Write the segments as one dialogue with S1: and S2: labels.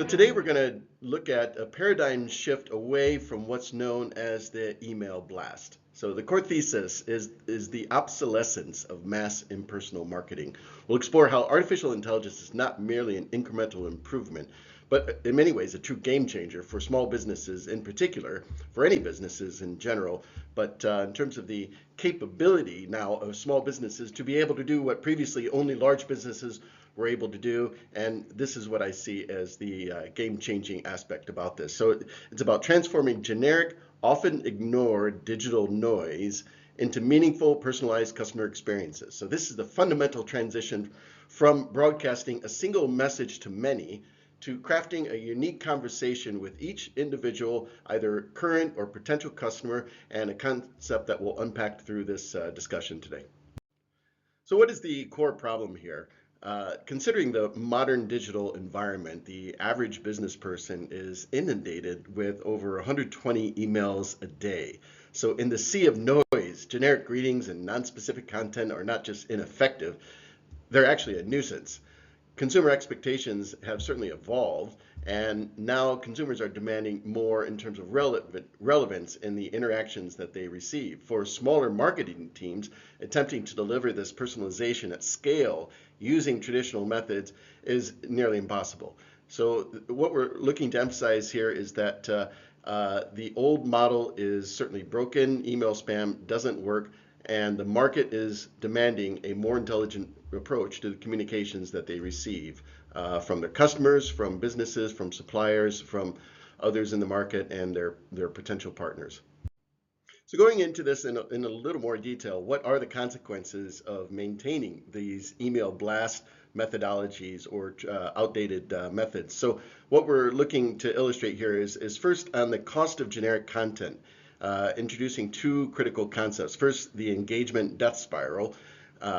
S1: So today we're going to look at a paradigm shift away from what's known as the email blast. So the core thesis is the obsolescence of mass impersonal marketing. We'll explore how artificial intelligence is not merely an incremental improvement, but in many ways a true game changer for small businesses in particular, for any businesses in general, but in terms of the capability now of small businesses to be able to do what previously only large businesses were able to do. And this is what I see as the game-changing aspect about this. So it's about transforming generic, often ignored digital noise into meaningful, personalized customer experiences. So this is the fundamental transition from broadcasting a single message to many to crafting a unique conversation with each individual, either current or potential customer, and a concept that we'll unpack through this discussion today. So what is the core problem here? Considering the modern digital environment, the average business person is inundated with over 120 emails a day. So in the sea of noise, generic greetings and non-specific content are not just ineffective, they're actually a nuisance. Consumer expectations have certainly evolved, and now consumers are demanding more in terms of relevance in the interactions that they receive. For smaller marketing teams, attempting to deliver this personalization at scale using traditional methods is nearly impossible. So what we're looking to emphasize here is that the old model is certainly broken, email spam doesn't work, and the market is demanding a more intelligent approach to the communications that they receive from their customers, from businesses, from suppliers, from others in the market, and their potential partners. So going into this in a little more detail, what are the consequences of maintaining these email blast methodologies or outdated methods? So what we're looking to illustrate here is first on the cost of generic content. Introducing two critical concepts. First, the engagement death spiral,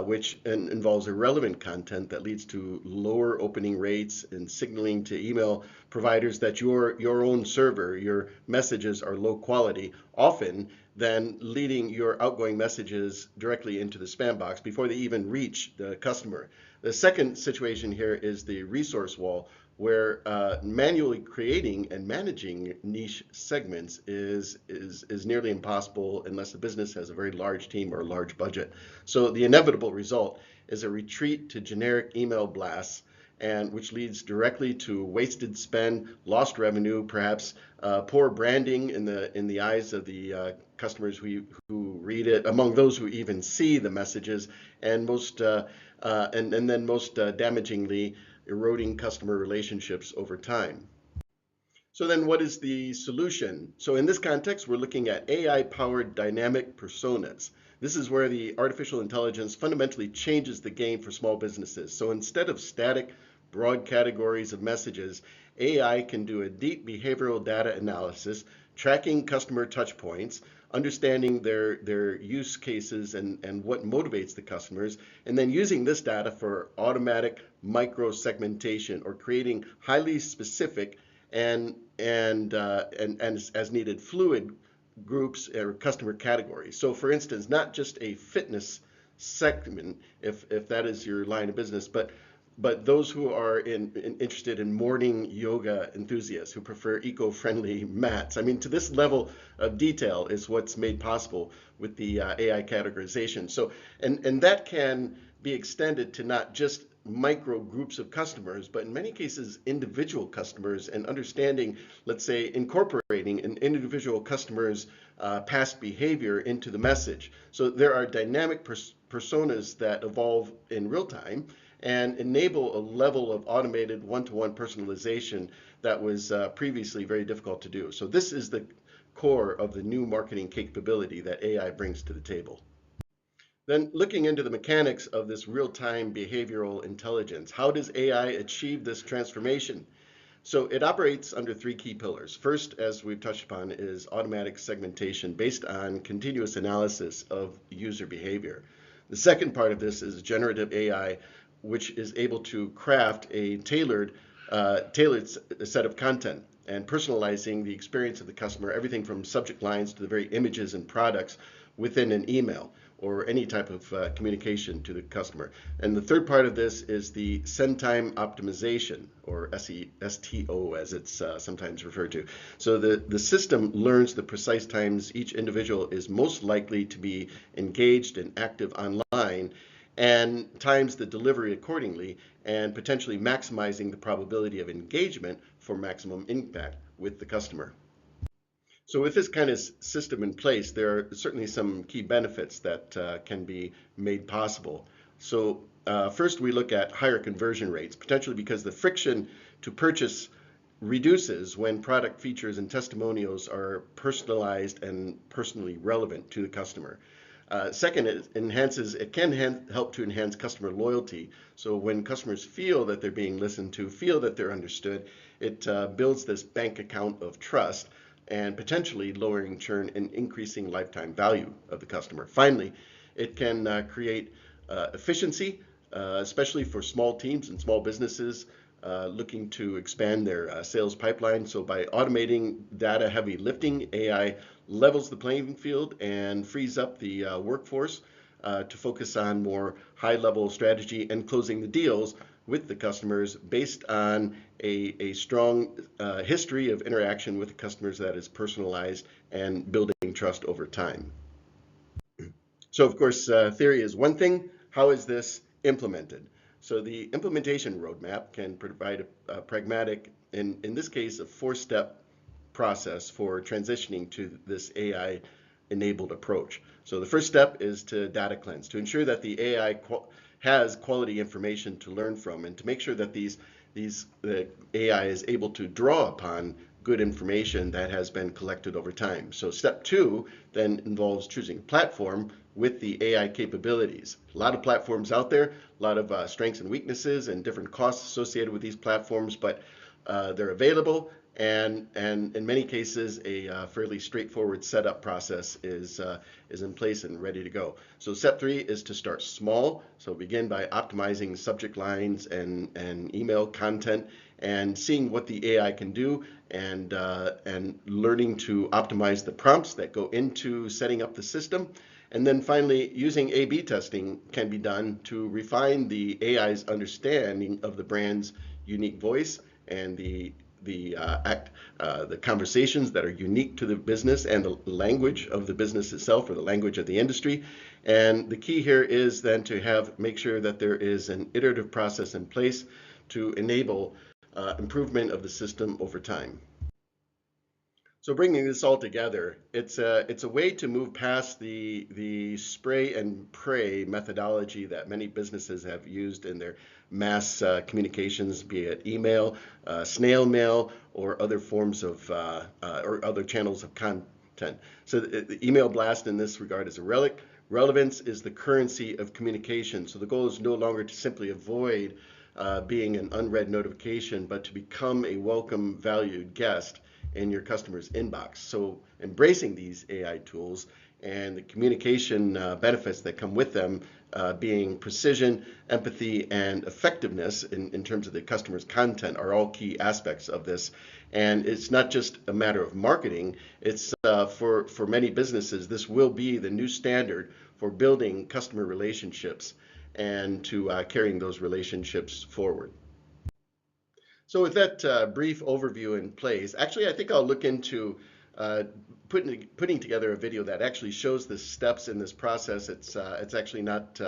S1: which involves irrelevant content that leads to lower opening rates and signaling to email providers that your own server, your messages are low quality, often then leading your outgoing messages directly into the spam box before they even reach the customer. The second situation here is the resource wall, where manually creating and managing niche segments is nearly impossible unless the business has a very large team or a large budget. So the inevitable result is a retreat to generic email blasts, and which leads directly to wasted spend, lost revenue, perhaps poor branding in the eyes of the customers who read it, among those who even see the messages, and then most damagingly, eroding customer relationships over time. So then what is the solution? So in this context, we're looking at AI-powered dynamic personas. This is where the artificial intelligence fundamentally changes the game for small businesses. So instead of static, broad categories of messages, AI can do a deep behavioral data analysis, tracking customer touch points, understanding their use cases and what motivates the customers, and then using this data for automatic micro segmentation or creating highly specific and as needed fluid groups or customer categories. So for instance, not just a fitness segment, if that is your line of business, but those who are interested in morning yoga enthusiasts who prefer eco-friendly mats. I mean, to this level of detail is what's made possible with the AI categorization. So, and that can be extended to not just micro groups of customers, but in many cases, individual customers, and understanding, let's say, incorporating an individual customer's past behavior into the message. So there are dynamic personas that evolve in real time and enable a level of automated one-to-one personalization that was previously very difficult to do. So this is the core of the new marketing capability that AI brings to the table. Then looking into the mechanics of this real-time behavioral intelligence, how does AI achieve this transformation? So it operates under three key pillars. First, as we've touched upon, is automatic segmentation based on continuous analysis of user behavior. The second part of this is generative AI, which is able to craft a tailored set of content and personalizing the experience of the customer, everything from subject lines to the very images and products, within an email or any type of communication to the customer. And the third part of this is the send time optimization, or STO as it's sometimes referred to. So the system learns the precise times each individual is most likely to be engaged and active online, and times the delivery accordingly, and potentially maximizing the probability of engagement for maximum impact with the customer. So with this kind of system in place, there are certainly some key benefits that can be made possible. So first we look at higher conversion rates, potentially because the friction to purchase reduces when product features and testimonials are personalized and personally relevant to the customer. Second, it can help to enhance customer loyalty. So when customers feel that they're being listened to, feel that they're understood, it builds this bank account of trust, and potentially lowering churn and increasing lifetime value of the customer. Finally, it can create efficiency, especially for small teams and small businesses looking to expand their sales pipeline. So by automating data heavy lifting, AI levels the playing field and frees up the workforce to focus on more high-level strategy and closing the deals with the customers based on a strong history of interaction with the customers that is personalized and building trust over time. So of course, theory is one thing. How is this implemented? So the implementation roadmap can provide a pragmatic, in this case, a four-step process for transitioning to this AI-enabled approach. So the first step is to data cleanse, to ensure that the AI has quality information to learn from, and to make sure that the AI is able to draw upon good information that has been collected over time. So step two then involves choosing a platform with the AI capabilities. A lot of platforms out there, a lot of strengths and weaknesses and different costs associated with these platforms, but they're available, and in many cases a fairly straightforward setup process is in place and ready to go. So step three is to start small. So begin by optimizing subject lines and email content and seeing what the AI can do, and learning to optimize the prompts that go into setting up the system. And then finally, using A/B testing can be done to refine the AI's understanding of the brand's unique voice and the conversations that are unique to the business and the language of the business itself, or the language of the industry. And the key here is then to make sure that there is an iterative process in place to enable improvement of the system over time. So bringing this all together, it's a way to move past the spray and pray methodology that many businesses have used in their mass communications, be it email, snail mail, or other forms of or other channels of content. So the email blast in this regard is a relic. Relevance is the currency of communication. So the goal is no longer to simply avoid being an unread notification, but to become a welcome, valued guest in your customer's inbox. So embracing these AI tools and the communication benefits that come with them, being precision, empathy, and effectiveness in terms of the customer's content, are all key aspects of this. And it's not just a matter of marketing, it's for many businesses, this will be the new standard for building customer relationships and to carrying those relationships forward. So with that brief overview in place, actually I think I'll look into putting together a video that actually shows the steps in this process. It's actually not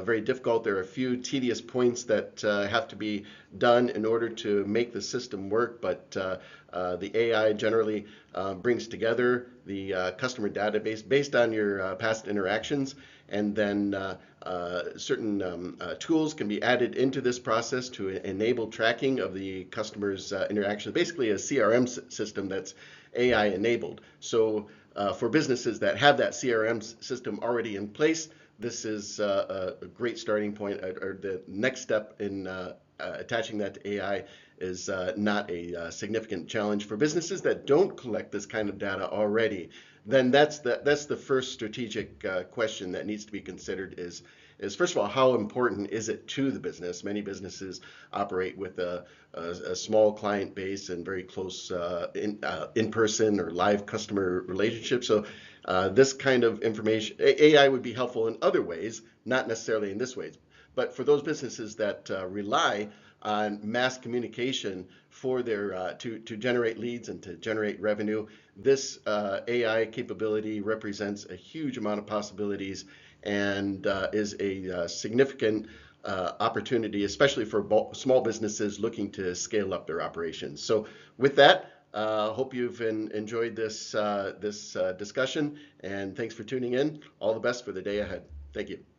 S1: very difficult. There are a few tedious points that have to be done in order to make the system work, but the AI generally brings together the customer database based on your past interactions, and then certain tools can be added into this process to enable tracking of the customer's interactions. Basically a CRM system that's AI enabled. So for businesses that have that CRM system already in place, this is a great starting point, or the next step in attaching that to AI is not a significant challenge. For businesses that don't collect this kind of data already, then that's the first strategic question that needs to be considered is first of all, how important is it to the business? Many businesses operate with a small client base and very close in-person or live customer relationships. So This kind of information, AI would be helpful in other ways, not necessarily in this way. But for those businesses that rely on mass communication for their to generate leads and to generate revenue, this AI capability represents a huge amount of possibilities and is a significant opportunity, especially for small businesses looking to scale up their operations. So with that, hope you've enjoyed this discussion, and thanks for tuning in. All the best for the day ahead. Thank you.